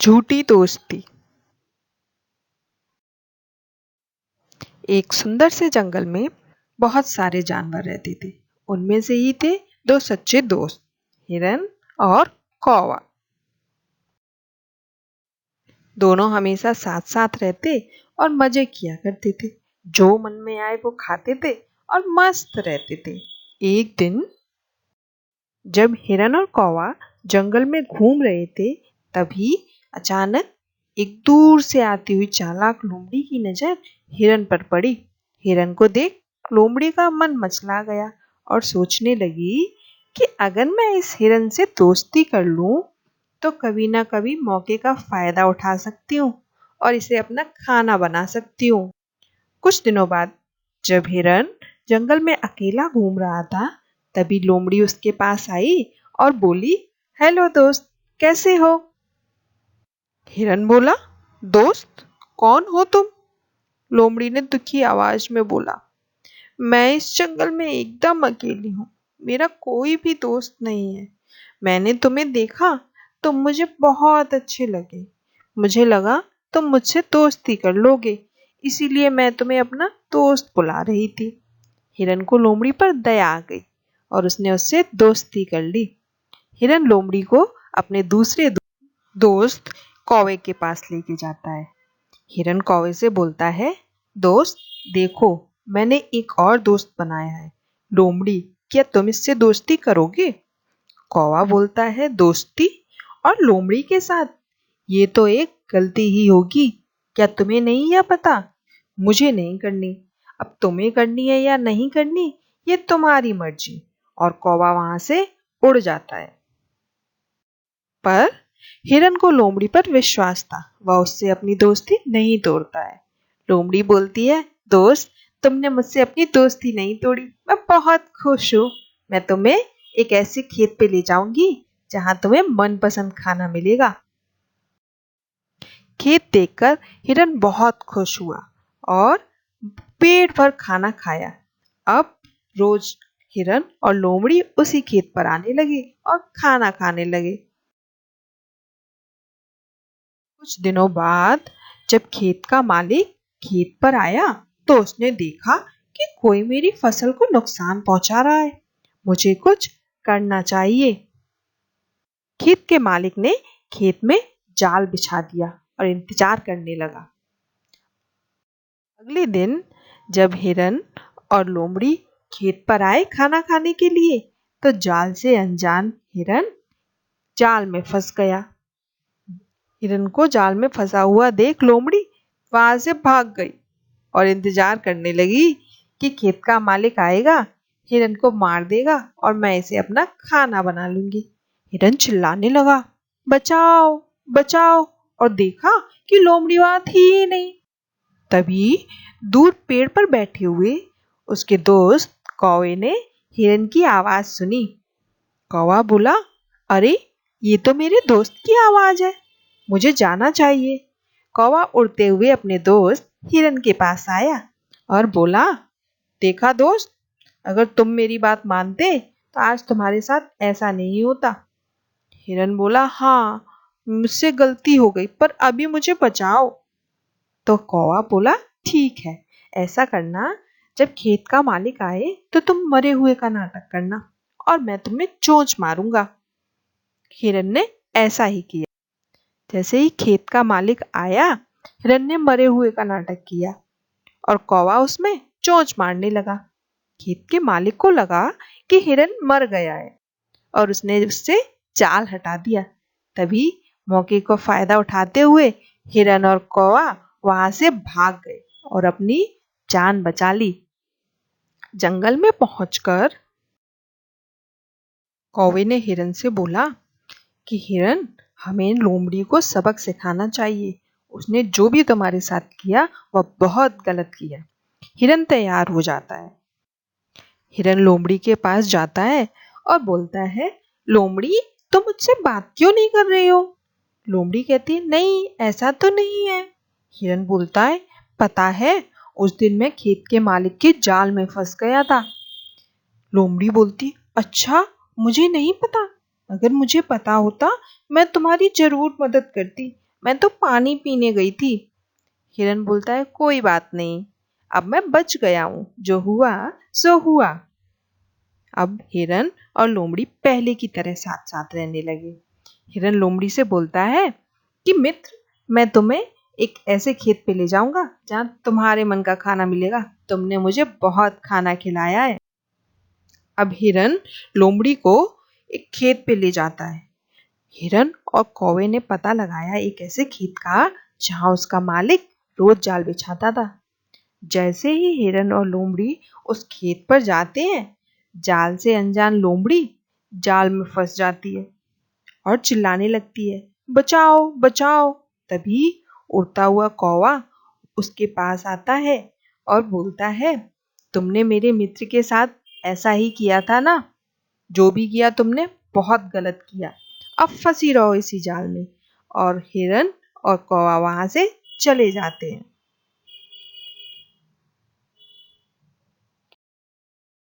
झूठी दोस्ती। एक सुंदर से जंगल में बहुत सारे जानवर रहते थे। उनमें से ही थे दो सच्चे दोस्त, हिरन और कौवा। दोनों हमेशा साथ साथ रहते और मजे किया करते थे। जो मन में आए वो खाते थे और मस्त रहते थे। एक दिन जब हिरन और कौवा जंगल में घूम रहे थे, तभी अचानक एक दूर से आती हुई चालाक लोमड़ी की नजर हिरन पर पड़ी। हिरन को देख लोमड़ी का मन मचला गया और सोचने लगी कि अगर मैं इस हिरन से दोस्ती कर लूं तो कभी ना कभी मौके का फायदा उठा सकती हूँ और इसे अपना खाना बना सकती हूँ। कुछ दिनों बाद जब हिरन जंगल में अकेला घूम रहा था, तभी लोमड़ी उसके पास आई और बोली, हेलो दोस्त, कैसे हो? हिरन बोला, दोस्त? कौन हो तुम? लोमड़ी ने दुखी आवाज में बोला, मैं इस जंगल में एकदम अकेली हूँ। मेरा कोई भी दोस्त नहीं है। मैंने तुम्हें देखा, तुम मुझे बहुत अच्छे लगे। मुझे लगा तुम मुझसे दोस्ती कर लोगे, इसीलिए मैं तुम्हें अपना दोस्त बुला रही थी। हिरन को लोमड़ी पर दया आ गई और उसने उससे दोस्ती कर ली। हिरन लोमड़ी को अपने दूसरे दोस्त कौवे के पास लेके जाता है। हिरन कौवे से बोलता है, दोस्त देखो, मैंने एक और दोस्त बनाया है, लोमड़ी। क्या तुम इससे दोस्ती करोगे? कौवा बोलता है, दोस्ती और लोमड़ी के साथ? ये तो एक गलती ही होगी। क्या तुम्हें नहीं यह पता? मुझे नहीं करनी। अब तुम्हें करनी है या नहीं करनी, ये तुम्हारी मर्जी। और कौवा वहां से उड़ जाता है। पर हिरन को लोमड़ी पर विश्वास था। वह उससे अपनी दोस्ती नहीं तोड़ता है। लोमड़ी बोलती है, दोस्त, तुमने मुझसे अपनी दोस्ती नहीं तोड़ी। मैं बहुत खुश हूँ। मैं तुम्हें एक ऐसे खेत पे ले जाऊंगी जहां तुम्हें मनपसंद खाना मिलेगा। खेत देखकर हिरन बहुत खुश हुआ और पेट भर खाना खाया। अब रोज हिरन और लोमड़ी उसी खेत पर आने लगे और खाना खाने लगे। कुछ दिनों बाद जब खेत का मालिक खेत पर आया, तो उसने देखा कि कोई मेरी फसल को नुकसान पहुंचा रहा है। मुझे कुछ करना चाहिए। खेत के मालिक ने खेत में जाल बिछा दिया और इंतजार करने लगा। अगले दिन जब हिरन और लोमड़ी खेत पर आए खाना खाने के लिए, तो जाल से अनजान हिरन जाल में फंस गया। हिरन को जाल में फंसा हुआ देख लोमड़ी वहां से भाग गई और इंतजार करने लगी कि खेत का मालिक आएगा, हिरन को मार देगा और मैं इसे अपना खाना बना लूंगी। हिरन चिल्लाने लगा, बचाओ बचाओ, और देखा कि लोमड़ी वहां थी ही नहीं। तभी दूर पेड़ पर बैठे हुए उसके दोस्त कौवे ने हिरन की आवाज सुनी। कौवा बोला, अरे ये तो मेरे दोस्त की आवाज है, मुझे जाना चाहिए। कौवा उड़ते हुए अपने दोस्त हिरन के पास आया और बोला, देखा दोस्त, अगर तुम मेरी बात मानते तो आज तुम्हारे साथ ऐसा नहीं होता। हिरन बोला, हाँ, मुझसे गलती हो गई, पर अभी मुझे बचाओ। तो कौवा बोला, ठीक है, ऐसा करना, जब खेत का मालिक आए तो तुम मरे हुए का नाटक करना और मैं तुम्हें चोंच मारूंगा। हिरन ने ऐसा ही किया। जैसे ही खेत का मालिक आया, हिरन ने मरे हुए का नाटक किया और कौवा उसमें चोंच मारने लगा। खेत के मालिक को लगा कि हिरन मर गया है और उसने उससे जाल हटा दिया। तभी मौके को फायदा उठाते हुए हिरन और कौवा वहां से भाग गए और अपनी जान बचा ली। जंगल में पहुंचकर कौवे ने हिरन से बोला कि हिरन, हमें लोमड़ी को सबक सिखाना चाहिए। उसने जो भी तुम्हारे साथ किया वह बहुत गलत किया। हिरन तैयार हो जाता है। हिरन लोमड़ी के पास जाता है और बोलता है, लोमड़ी, तुम मुझसे बात क्यों नहीं कर रही हो? लोमड़ी कहती है, नहीं, ऐसा तो नहीं है। हिरन बोलता है, पता है, उस दिन मैं खेत के मालिक के जाल में फंस गया था। लोमड़ी बोलती, अच्छा, मुझे नहीं पता। अगर मुझे पता होता मैं तुम्हारी जरूर मदद करती। मैं तो पानी पीने गई थी। हिरन बोलता है, कोई बात नहीं, अब मैं बच गया हूं, जो हुआ सो हुआ। अब हिरन और लोमड़ी पहले की तरह साथ साथ रहने लगे। हिरन लोमड़ी से बोलता है कि मित्र, मैं तुम्हें एक ऐसे खेत पे ले जाऊंगा जहां तुम्हारे मन का खाना मिलेगा। तुमने मुझे बहुत खाना खिलाया है। अब हिरन लोमड़ी को एक खेत पे ले जाता है। हिरन और कौवे ने पता लगाया एक ऐसे खेत का जहां उसका मालिक रोज जाल बिछाता था। जैसे ही हिरन और लोमड़ी उस खेत पर जाते हैं, जाल से अनजान लोमड़ी जाल में फंस जाती है और चिल्लाने लगती है, बचाओ बचाओ। तभी उड़ता हुआ कौवा उसके पास आता है और बोलता है, तुमने मेरे मित्र के साथ ऐसा ही किया था ना। जो भी किया तुमने बहुत गलत किया। अब फंसी रहो इसी जाल में। और हिरन और कौवा वहां से चले जाते हैं।